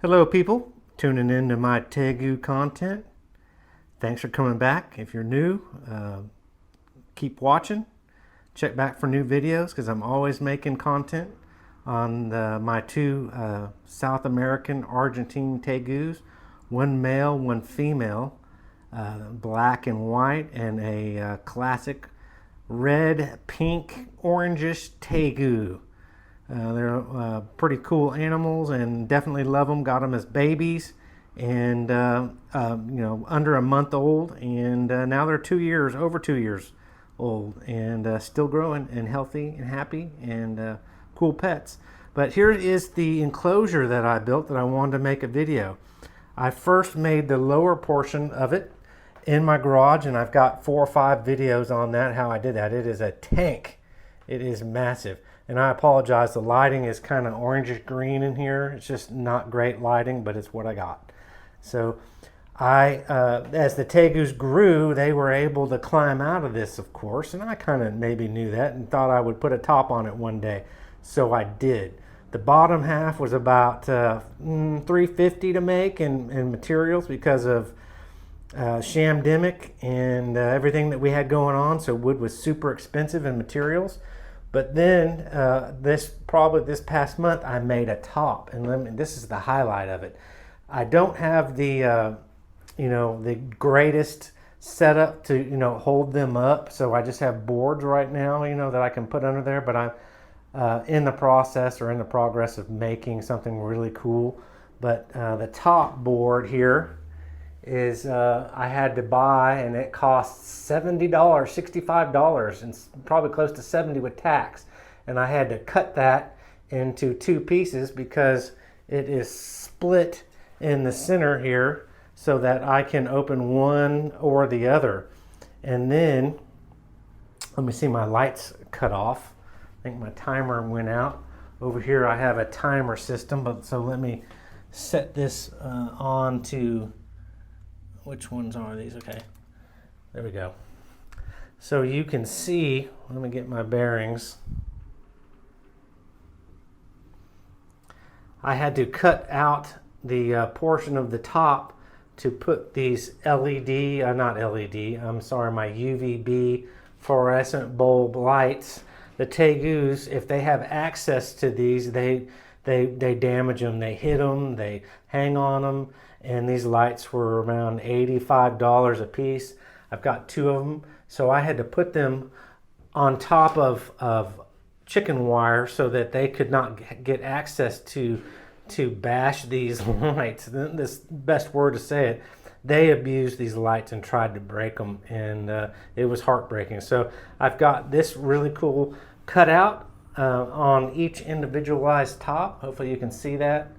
Hello people, tuning in to my Tegu content. Thanks for coming back. If you're new, keep watching. Check back for new videos because I'm always making content on my two South American Argentine Tegus. One male, one female, black and white, and a classic red, pink, orangish Tegu. They're pretty cool animals and definitely love them. Got them as babies and under a month old, and now they're 2 years, over 2 years old, and still growing and healthy and happy and cool pets. But here is the enclosure that I built that I wanted to make a video. I first made the lower portion of it in my garage, and I've got 4 or 5 videos on that, how I did that. It is a tank. It is massive. And I apologize, the lighting is kind of orangish green in here. It's just not great lighting, but it's what I got. So as the Tegus grew, they were able to climb out of this, of course, and I kind of maybe knew that and thought I would put a top on it one day. So I did. The bottom half was about $350 to make in materials because of shamdemic and everything that we had going on. So wood was super expensive in materials. But then this past month I made a top, and this is the highlight of it. I don't have the the greatest setup to hold them up, so I just have boards right now that I can put under there. But I'm in the progress of making something really cool. But the top board here is I had to buy, and it cost $70, $65, and probably close to $70 with tax. And I had to cut that into 2 pieces because it is split in the center here so that I can open one or the other. And then, let me see, my lights cut off. I think my timer went out. Over here I have a timer system, but so let me set this on to, which ones are these? Okay, there we go. So you can see, let me get my bearings. I had to cut out the portion of the top to put these my UVB fluorescent bulb lights. The Tegus, if they have access to these, they damage them, they hit them, they hang on them. And these lights were around $85 a piece. I've got 2 of them, so I had to put them on top of chicken wire so that they could not get access to bash these lights. This best word to say it. They abused these lights and tried to break them, and it was heartbreaking. So I've got this really cool cutout on each individualized top. Hopefully you can see that.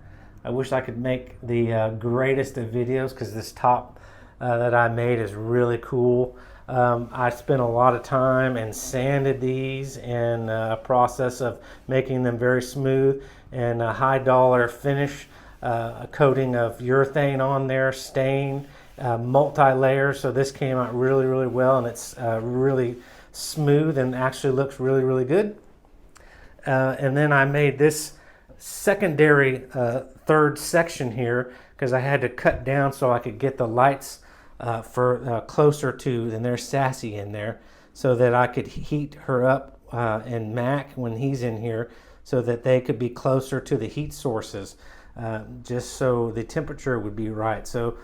I wish I could make the greatest of videos because this top that I made is really cool. I spent a lot of time and sanded these in a process of making them very smooth, and a high dollar finish, a coating of urethane on there, stain, multi-layer. So this came out really, really well, and it's really smooth and actually looks really, really good. And then I made this secondary third section here because I had to cut down so I could get the lights for closer to, and there's Sassy in there, so that I could heat her up and Mac when he's in here, so that they could be closer to the heat sources, just so the temperature would be right. So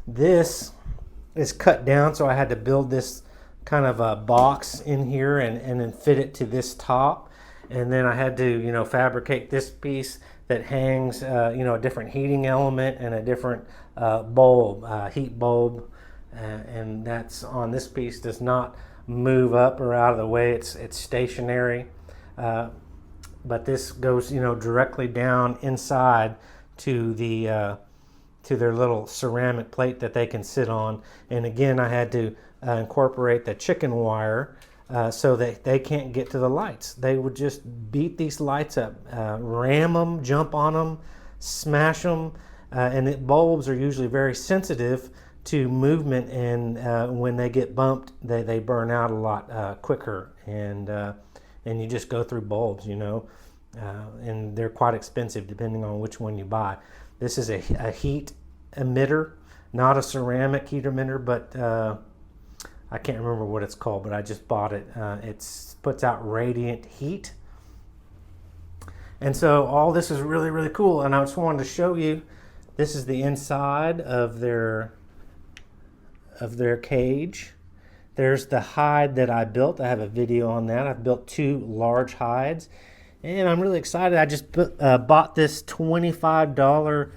this is cut down, so I had to build this kind of a box in here and then fit it to this top. And then I had to, fabricate this piece that hangs, a different heating element and a different bulb, heat bulb. And that's on this piece, does not move up or out of the way. It's stationary. But this goes, directly down inside to the to their little ceramic plate that they can sit on. And again, I had to incorporate the chicken wire so that they can't get to the lights. They would just beat these lights up, ram them, jump on them, smash them, and the bulbs are usually very sensitive to movement, and when they get bumped, they burn out a lot quicker, and you just go through bulbs, and they're quite expensive depending on which one you buy. This is a heat emitter, not a ceramic heat emitter, but I can't remember what it's called, but I just bought it. It puts out radiant heat. And so all this is really, really cool. And I just wanted to show you, this is the inside of their cage. There's the hide that I built. I have a video on that. I've built 2 large hides. And I'm really excited. I just bought this $25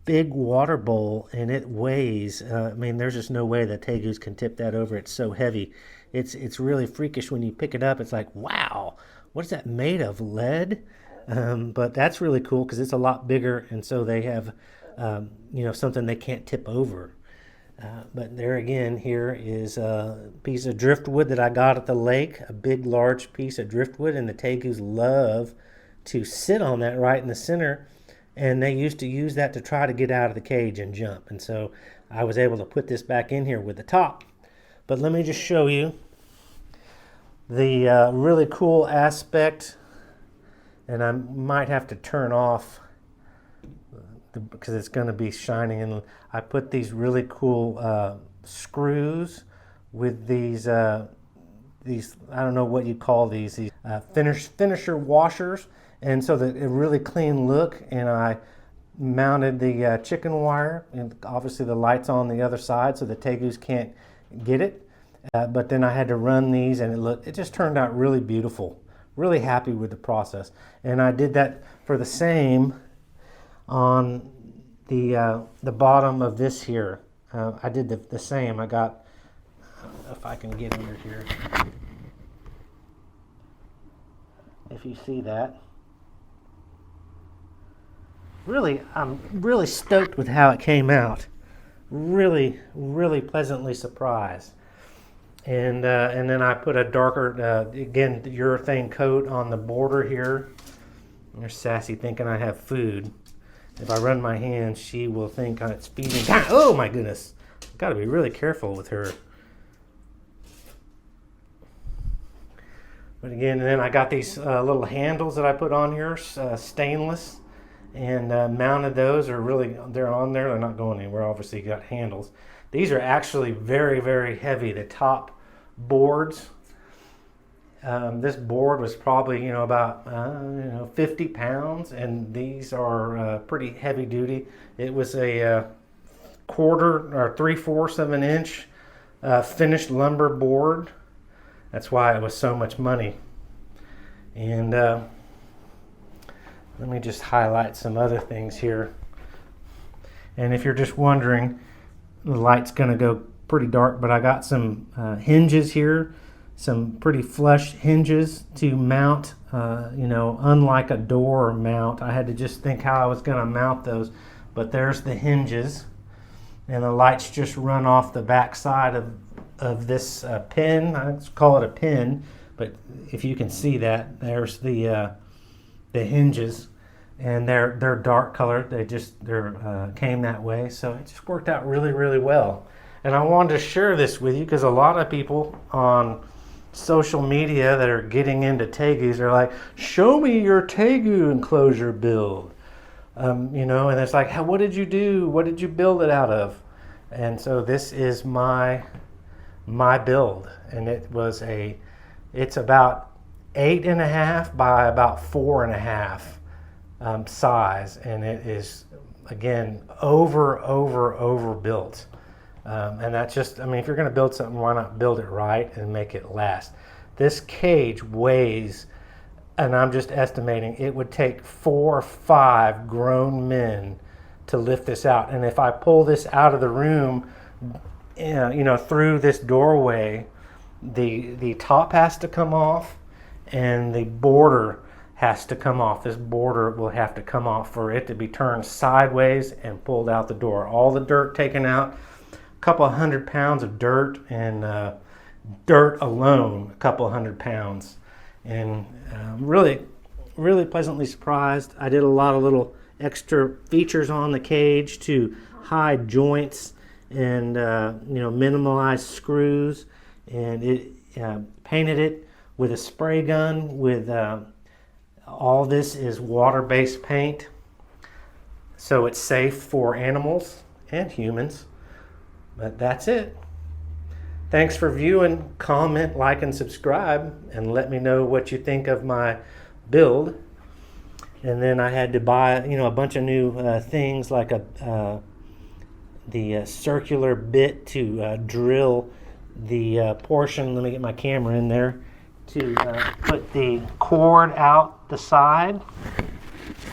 big water bowl, and it weighs, I mean, there's just no way that Tegus can tip that over. It's so heavy. It's really freakish when you pick it up. It's like, wow, what is that made of? Lead? But that's really cool because it's a lot bigger, and so they have, you know, something they can't tip over. But there again, here is a piece of driftwood that I got at the lake, a big, large piece of driftwood, and the Tegus love to sit on that right in the center, and they used to use that to try to get out of the cage and jump. And so I was able to put this back in here with the top. But let me just show you the really cool aspect, and I might have to turn off because it's going to be shining. And I put these really cool screws with these I don't know what you call these finisher washers, and so that a really clean look. And I mounted the chicken wire, and obviously the light's on the other side so the Tegus can't get it. But then I had to run these, and it just turned out really beautiful. Really happy with the process. And I did that for the same on the bottom of this here. I did the same. I got, if I can get under here, if you see that. Really, I'm really stoked with how it came out. Really, really pleasantly surprised. And then I put a darker, again, urethane coat on the border here. There's Sassy thinking I have food. If I run my hands, she will think it's feeding. Oh my goodness. I've got to be really careful with her. But again, and then I got these little handles that I put on here, stainless, and mounted those. They're on there. They're not going anywhere. Obviously, you got handles. These are actually very, very heavy. The top boards. This board was probably, about 50 pounds, and these are pretty heavy duty. It was a 1/4 or 3/4 of an inch finished lumber board. That's why it was so much money. And let me just highlight some other things here. And if you're just wondering, the light's going to go pretty dark, but I got some hinges here, some pretty flush hinges to mount, unlike a door mount. I had to just think how I was going to mount those, but there's the hinges, and the lights just run off the back side of this pin. I just call it a pin, but if you can see that, there's the hinges, and they're dark colored. They came that way, so it just worked out really, really well. And I wanted to share this with you because a lot of people on social media that are getting into Tegus are like, show me your Tegu enclosure build. And it's like, what did you do? What did you build it out of? And so this is my build, and it's about 8.5 by about 4.5 size, and it is, again, overbuilt. And that's just, if you're going to build something, why not build it right and make it last? This cage weighs, and I'm just estimating, it would take 4 or 5 grown men to lift this out. And if I pull this out of the room, through this doorway, the top has to come off, and the border has to come off. This border will have to come off for it to be turned sideways and pulled out the door. All the dirt taken out. A couple 100 pounds of dirt, and dirt alone, a couple 100 pounds. And really, really pleasantly surprised. I did a lot of little extra features on the cage to hide joints and minimize screws, and it painted it with a spray gun with all this is water-based paint. so it's safe for animals and humans. But that's it. Thanks for viewing. Comment, like, and subscribe, and let me know what you think of my build. And then I had to buy, a bunch of new things, like the circular bit to drill the portion. Let me get my camera in there to put the cord out the side.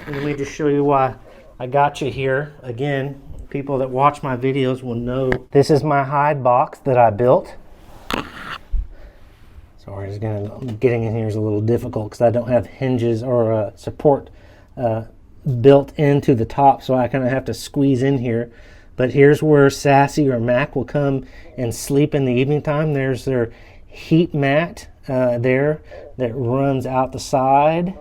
And let me just show you why I got you here. Again, people that watch my videos will know this is my hide box that I built. Sorry, getting in here is a little difficult because I don't have hinges or support built into the top, so I kind of have to squeeze in here. But here's where Sassy or Mac will come and sleep in the evening time. There's their heat mat there that runs out the side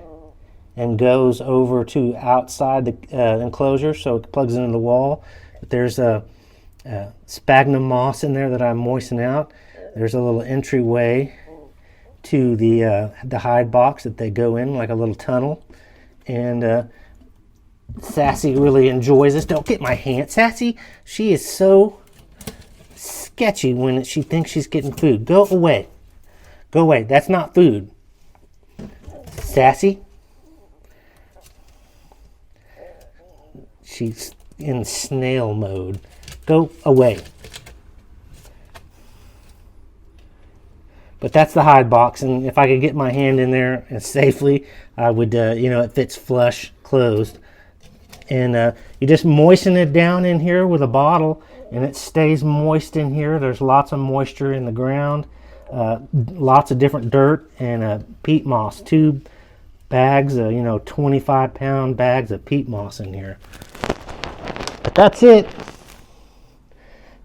and goes over to outside the enclosure, so it plugs into the wall. But there's a sphagnum moss in there that I moisten out. There's a little entryway to the hide box that they go in, like a little tunnel. And Sassy really enjoys this. Don't get my hand. Sassy, she is so sketchy when she thinks she's getting food. Go away. Go away. That's not food. Sassy. She's in snail mode. Go away. But that's the hide box, and if I could get my hand in there safely, I would, it fits flush closed. And you just moisten it down in here with a bottle, and it stays moist in here. There's lots of moisture in the ground, lots of different dirt, and peat moss. 2 bags, 25-pound bags of peat moss in here. But that's it.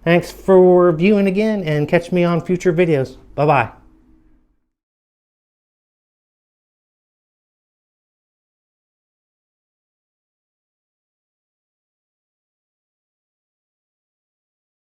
Thanks for viewing again, and catch me on future videos. Bye-bye.